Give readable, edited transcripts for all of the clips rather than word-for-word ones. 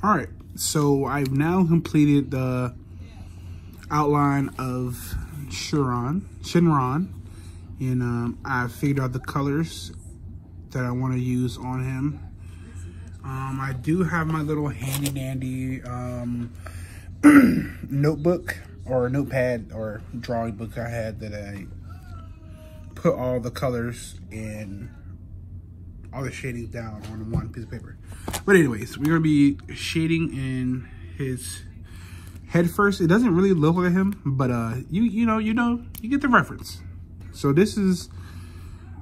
All right, so I've now completed the outline of Shenron, and I figured out the colors that I want to use on him. I do have my little handy dandy notebook or notepad or drawing book I had that I put all the colors and all the shadings down on one piece of paper. But anyways, we're gonna be shading in his head first. It doesn't really look like him, but you get the reference. So this is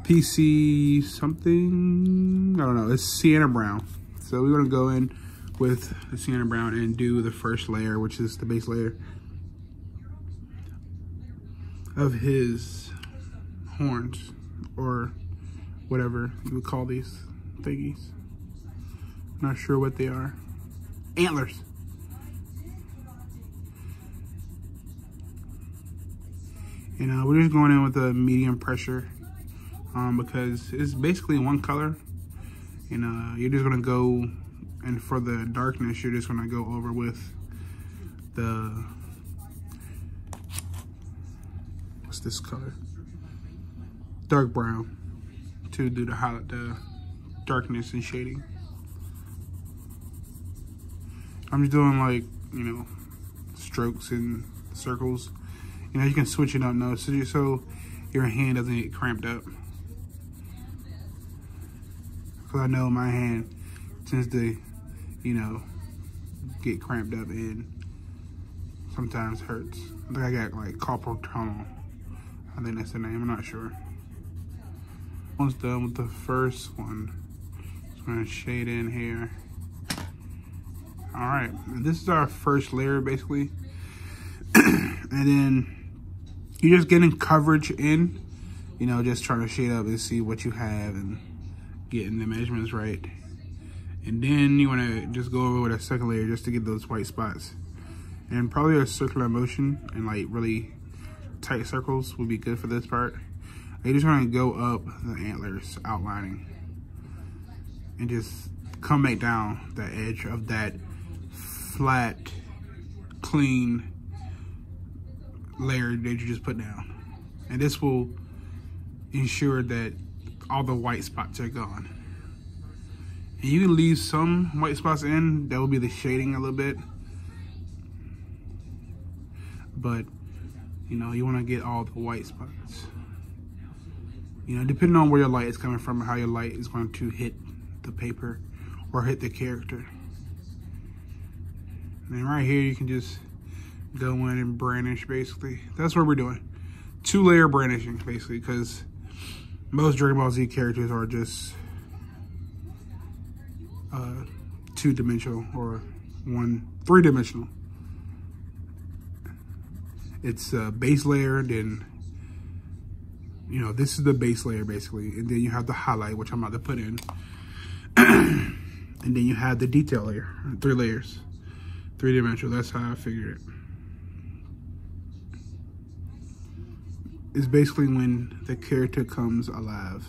PC something, I don't know, it's sienna brown. So we're gonna go in with the sienna brown and do the first layer, which is the base layer of his horns, or whatever you would call these thingies. Not sure what they are. Antlers. And we're just going in with a medium pressure because it's basically one color. And you're just gonna go, and for the darkness, you're just gonna go over with the, what's this color? Dark brown, to do the darkness and shading. I'm just doing like, strokes and circles. You can switch it up now, so your hand doesn't get cramped up. Because I know my hand tends to, get cramped up and sometimes hurts. I think I got like carpal tunnel. I think that's the name, I'm not sure. Once done with the first one, just gonna shade in here. All right, this is our first layer basically. And then you're just getting coverage in, just trying to shade up and see what you have and getting the measurements right. And then you wanna just go over with a second layer just to get those white spots. And probably a circular motion and like really tight circles would be good for this part. You just wanna go up the antlers outlining and just come back down the edge of that flat, clean layer that you just put down. And this will ensure that all the white spots are gone. And you can leave some white spots in, that will be the shading a little bit. But, you wanna get all the white spots. Depending on where your light is coming from, how your light is going to hit the paper or hit the character. And then right here, you can just go in and brandish, basically. That's what we're doing. 2-layer brandishing, basically, because most Dragon Ball Z characters are just 2-dimensional or 3-dimensional. It's a base layer, then, this is the base layer, basically. And then you have the highlight, which I'm about to put in. And then you have the detail layer, 3 layers. 3-dimensional, that's how I figured it. It's basically when the character comes alive.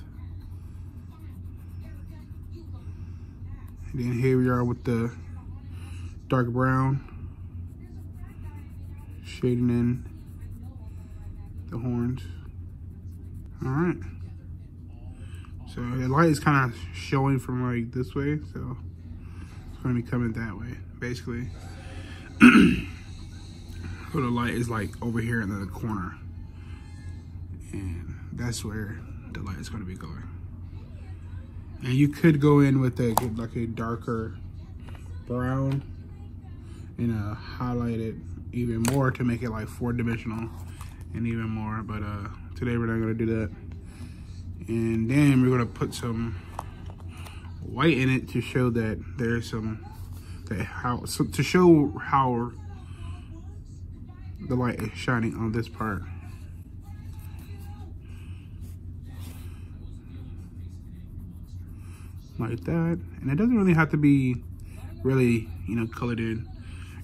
And then here we are with the dark brown, shading in the horns. All right. So the light is kind of showing from like this way, so it's going to be coming that way, basically. So the light is like over here in the corner. And that's where the light is going to be going. And you could go in with a darker brown and highlight it even more to make it like 4-dimensional and even more. But today we're not going to do that. And then we're going to put some white in it to show that there's some to show how the light is shining on this part. Like that. And it doesn't really have to be really, colored in.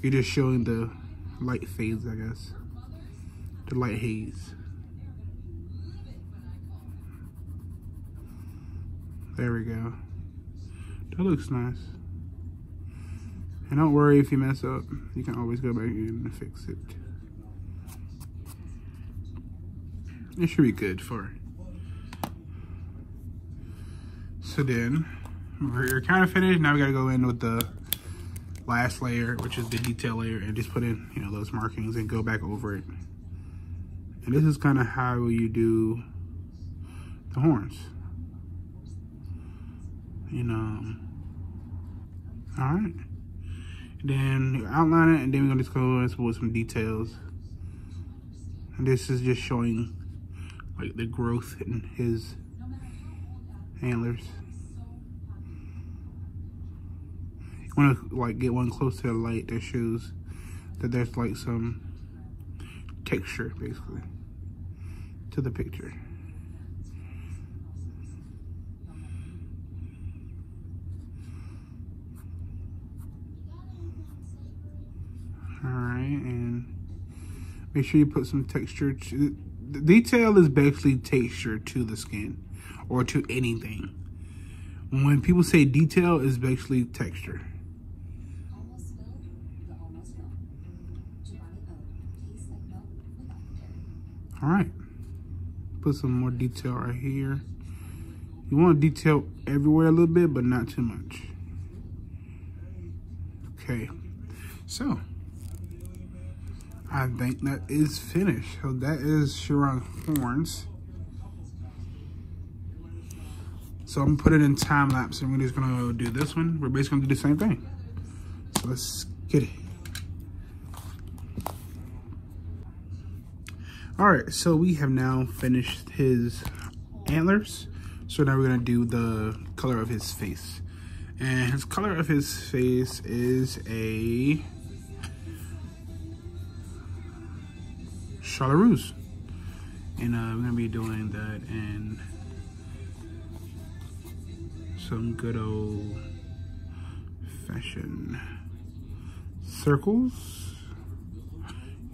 You're just showing the light fades, I guess. The light haze. There we go. That looks nice. And don't worry if you mess up, you can always go back in and fix it. It should be good for. So then, we're kind of finished. Now we gotta go in with the last layer, which is the detail layer, and just put in, you know, those markings and go back over it. And this is kind of how you do the horns. You know. All right. Then outline it, and then we're gonna just go with some details. And this is just showing like the growth in his antlers. You wanna like get one close to the light that shows that there's like some texture basically to the picture. Alright, and make sure you put some texture to the detail. Is basically texture to the skin or to anything. When people say detail, is basically texture. Alright, put some more detail right here. You want detail everywhere a little bit, but not too much. Okay, so I think that is finished. So that is Shenron horns. So I'm gonna put it in time lapse, and we're just gonna do this one. We're basically gonna do the same thing. So let's get it. All right, so we have now finished his antlers. So now we're gonna do the color of his face. And his color of his face is a Chartreuse. And we're gonna be doing that in some good old fashioned circles.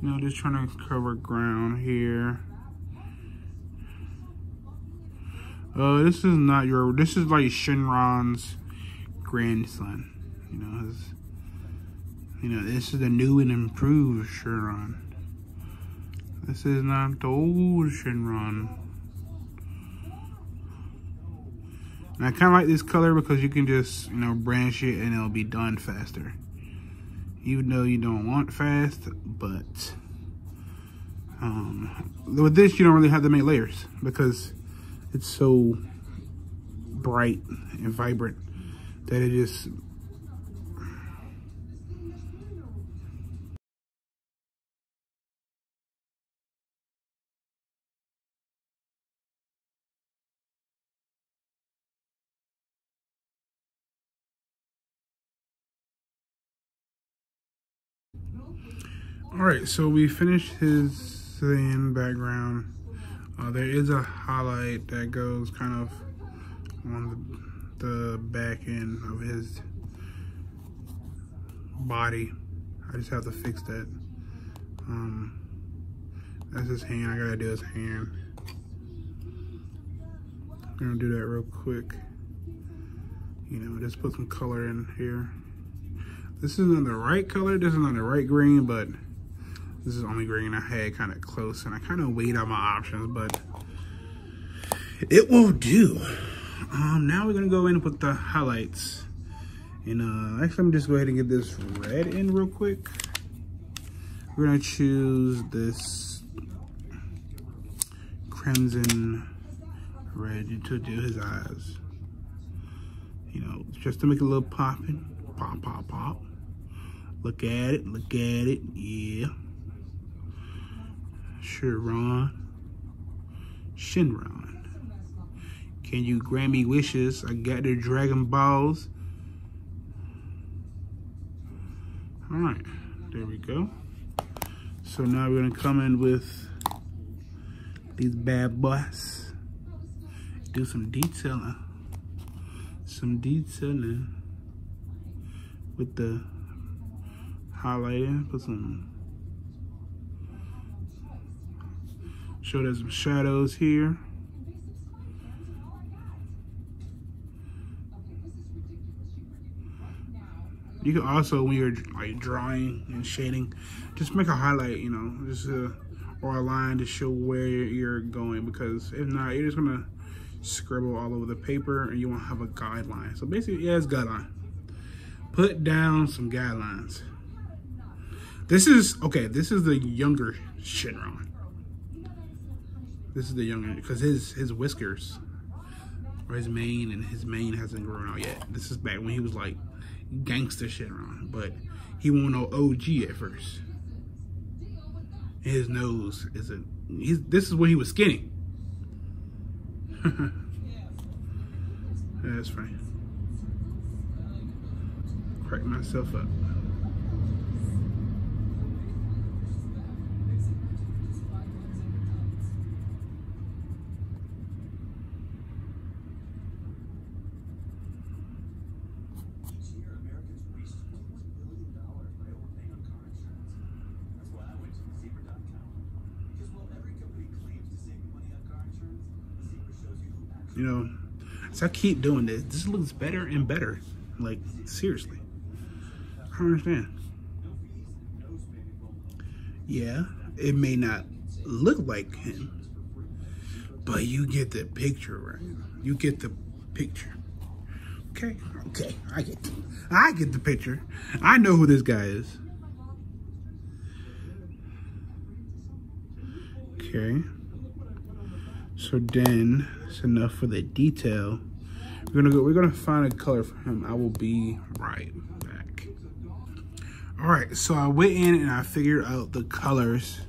You know, just trying to cover ground here. This is not your, this is like Shenron's grandson. You know, this is the new and improved Shenron. This is not the old Shenron. And I kind of like this color because you can just, you know, branch it and it'll be done faster. Even though you don't want fast, but with this you don't really have to make layers because it's so bright and vibrant that it just Alright, so we finished his thin background. There is a highlight that goes kind of on the back end of his body. I just have to fix that. That's his hand. I gotta do his hand. I'm gonna do that real quick. You know, just put some color in here. This isn't the right color. This is not the right green, but this is the only green I had kind of close, and I kind of weighed out my options, but it will do. Now we're gonna go in and put the highlights. And actually, I'm just go ahead and get this red in real quick. We're gonna choose this crimson red to do his eyes. You know, just to make it a little popping. Pop, pop, pop. Look at it, yeah. Shenron. Can you grant me wishes? I got the Dragon Balls. All right, there we go. So now we're gonna come in with these bad boys. Do some detailing. With the highlighter. Put some, show there's some shadows here. You can also, when you're like drawing and shading, just make a highlight, you know, just or a line to show where you're going, because if not, you're just gonna scribble all over the paper and you won't have a guideline. So basically, yeah, it's guideline. Put down some guidelines. This is the younger Shenron. This is the younger, because his whiskers, or his mane hasn't grown out yet. This is back when he was like gangster Shenron, but he won't know OG at first. His nose isn't. This is when he was skinny. Yeah, that's funny. Crack myself up. You know, so I keep doing this. This looks better and better. Like, seriously. I don't understand. Yeah, it may not look like him, but you get the picture, right? You get the picture. Okay, I get the picture. I know who this guy is. Okay. So then, it's enough for the detail. We're gonna find a color for him. I will be right back. All right, so I went in and I figured out the colors,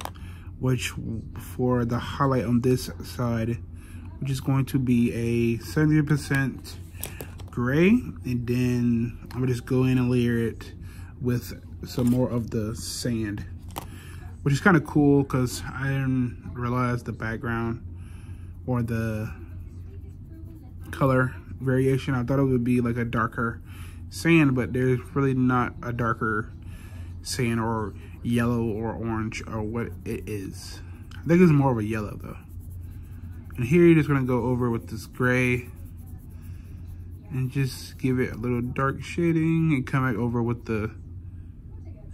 which for the highlight on this side, which is going to be a 70% gray, and then I'm gonna just go in and layer it with some more of the sand, which is kind of cool because I didn't realize the background or the color variation. I thought it would be like a darker sand, but there's really not a darker sand or yellow or orange or what it is. I think it's more of a yellow though. And here you're just gonna go over with this gray and just give it a little dark shading and come back over with the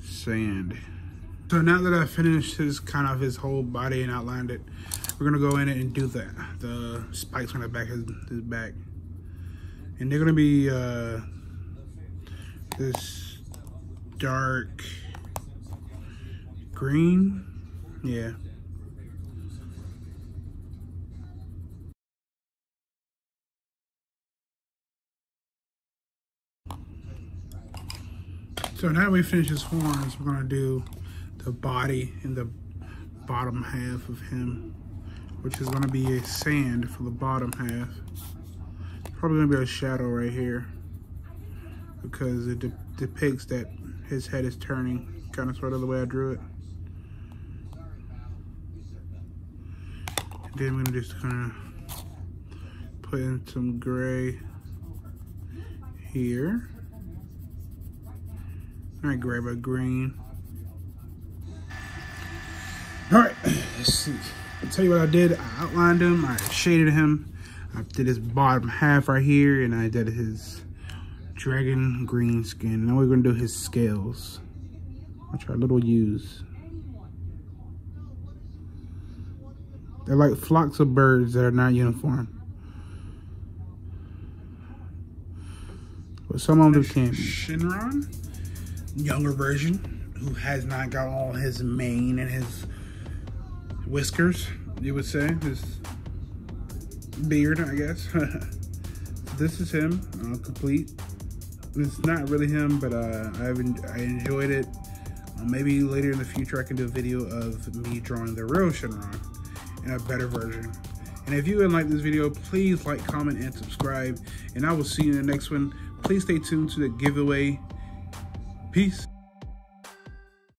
sand. So now that I've finished his whole body and outlined it, we're gonna go in and do the spikes on the back of his back. And they're gonna be this dark green, yeah. So now we finish his horns, we're gonna do the body and the bottom half of him, which is gonna be a sand for the bottom half. Probably gonna be a shadow right here because it depicts that his head is turning kind of sort of the way I drew it. And then I'm gonna just kind of put in some gray here. Not gray, but green. All right, let's see. I'll tell you what I did. I outlined him, I shaded him. I did his bottom half right here, and I did his dragon green skin. Now we're gonna do his scales, which are little U's. They're like flocks of birds that are not uniform. But some of them can be. Shenron, younger version, who has not got all his mane and his whiskers, you would say, his beard, I guess. This is him, complete. It's not really him, but I enjoyed it. Maybe later in the future I can do a video of me drawing the real Shenron in a better version. And if you like this video, please like, comment, and subscribe. And I will see you in the next one. Please stay tuned to the giveaway. Peace.